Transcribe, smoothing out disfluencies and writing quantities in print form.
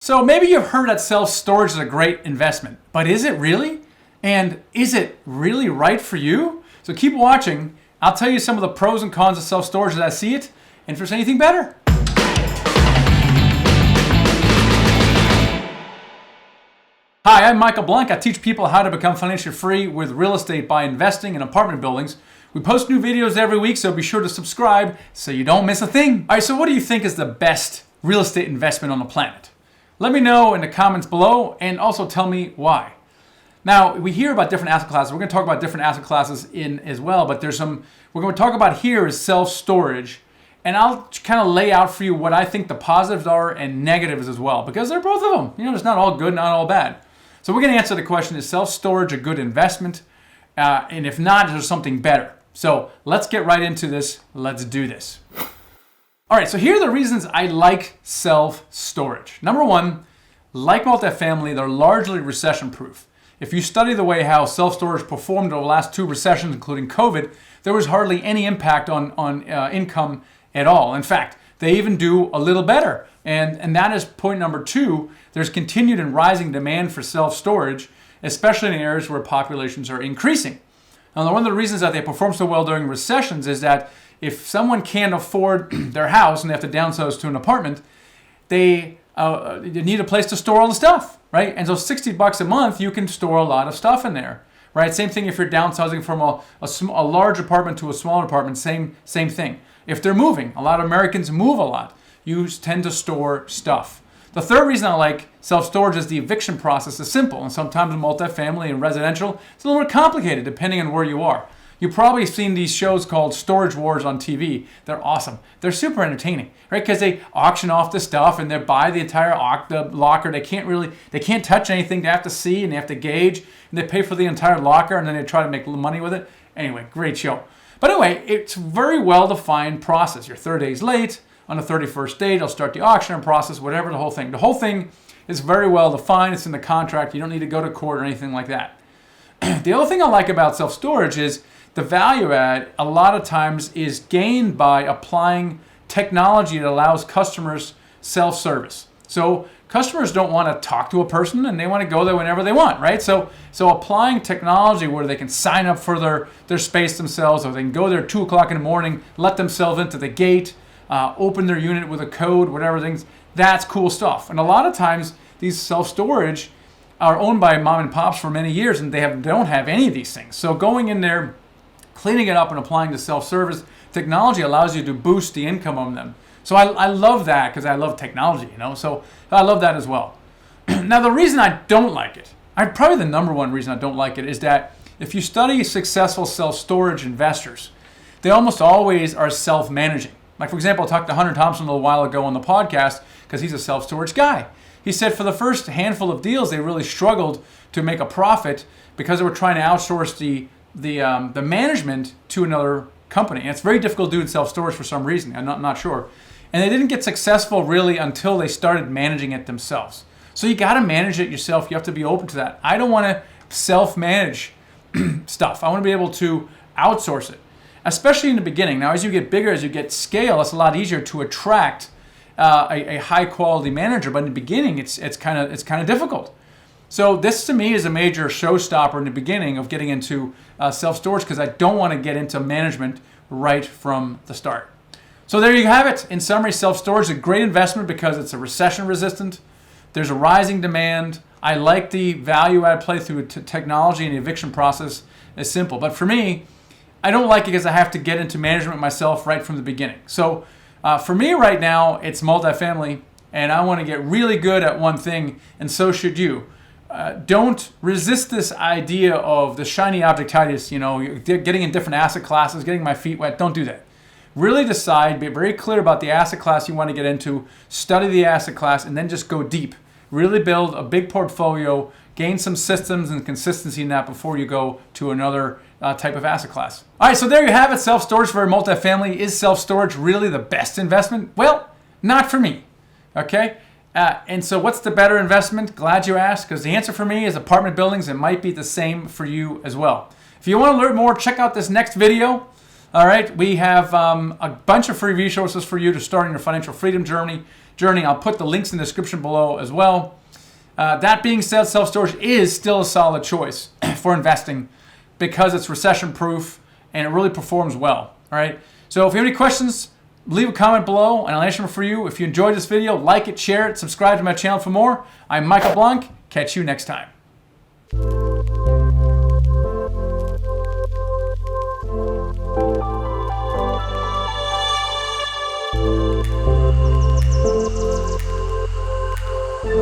So maybe you've heard that self-storage is a great investment, but is it really? And is it really right for you? So keep watching. I'll tell you some of the pros and cons of self-storage as I see it, and if there's anything better. Hi, I'm Michael Blank. I teach people how to become financially free with real estate by investing in apartment buildings. We post new videos every week, so be sure to subscribe so you don't miss a thing. All right, so what do you think is the best real estate investment on the planet? Let me know in the comments below, and also tell me why. Now, we hear about different asset classes. We're going to talk about different asset classes in as well, but there's some we're going to talk about here is self-storage, and I'll kind of lay out for you what I think the positives are and negatives as well, because they're both of them. You know, it's not all good, not all bad. So we're going to answer the question, is self-storage a good investment? And if not, is there something better? So let's get right into this. Let's do this. All right, so here are the reasons I like self-storage. Number one, like multifamily, they're largely recession-proof. If you study the way how self-storage performed over the last two recessions, including COVID, there was hardly any impact on income at all. In fact, they even do a little better. And that is point number two. There's continued and rising demand for self-storage, especially in areas where populations are increasing. Now, one of the reasons that they perform so well during recessions is that if someone can't afford their house and they have to downsize to an apartment, they need a place to store all the stuff, right? And so $60 a month, you can store a lot of stuff in there, right? Same thing if you're downsizing from a large apartment to a smaller apartment, same thing. If they're moving, a lot of Americans move a lot. You tend to store stuff. The third reason I like self-storage is the eviction process is simple, and sometimes in multifamily and residential, it's a little more complicated depending on where you are. You've probably seen these shows called Storage Wars on TV. They're awesome. They're super entertaining, right? Because they auction off the stuff and they buy the entire locker. They can't touch anything. They have to see and they have to gauge, and they pay for the entire locker, and then they try to make money with it. Anyway, great show. But anyway, it's a very well-defined process. Your third day's late. On the 31st day, they'll start the auction process, whatever, the whole thing. The whole thing is very well defined. It's in the contract. You don't need to go to court or anything like that. The other thing I like about self-storage is the value add a lot of times is gained by applying technology that allows customers self-service. So customers don't want to talk to a person and they want to go there whenever they want, right? So applying technology where they can sign up for their space themselves, or they can go there at 2 o'clock in the morning, let themselves into the gate, open their unit with a code, whatever things, that's cool stuff. And a lot of times these self-storage are owned by mom and pops for many years and they don't have any of these things. So going in there, cleaning it up and applying the self-service technology allows you to boost the income on them. So I love that because I love technology, you know, so I love that as well. Now, the reason I don't like it, probably the number one reason I don't like it is that if you study successful self-storage investors, they almost always are self-managing. Like, for example, I talked to Hunter Thompson a little while ago on the podcast because he's a self-storage guy. He said for the first handful of deals, they really struggled to make a profit because they were trying to outsource the management to another company. And it's very difficult to do in self-storage for some reason. I'm not sure. And they didn't get successful really until they started managing it themselves. So you got to manage it yourself. You have to be open to that. I don't want to self-manage stuff. I want to be able to outsource it, especially in the beginning. Now, as you get bigger, as you get scale, it's a lot easier to attract a high-quality manager. But in the beginning, it's kind of difficult. So this to me is a major showstopper in the beginning of getting into self-storage because I don't want to get into management right from the start. So there you have it. In summary, self-storage is a great investment because it's a recession resistant. There's a rising demand. I like the value add play through technology, and the eviction process is simple. But for me, I don't like it because I have to get into management myself right from the beginning. So for me right now, it's multifamily, and I want to get really good at one thing, and so should you. Don't resist this idea of the shiny objectitis, you know, getting in different asset classes, getting my feet wet. Don't do that. Really decide, be very clear about the asset class you want to get into, study the asset class, and then just go deep. Really build a big portfolio, gain some systems and consistency in that before you go to another type of asset class. All right, so there you have it, self-storage for multifamily. Is self-storage really the best investment? Well, not for me, okay? And so what's the better investment? Glad you asked, because the answer for me is apartment buildings. It might be the same for you as well. If you want to learn more, check out this next video. All right, we have a bunch of free resources for you to start in your financial freedom journey. journey. I'll put the links in the description below as well. That being said, self-storage is still a solid choice for investing because it's recession-proof and it really performs well. All right. So if you have any questions, leave a comment below and I'll answer them for you. If you enjoyed this video, like it, share it, subscribe to my channel for more. I'm Michael Blanc. Catch you next time.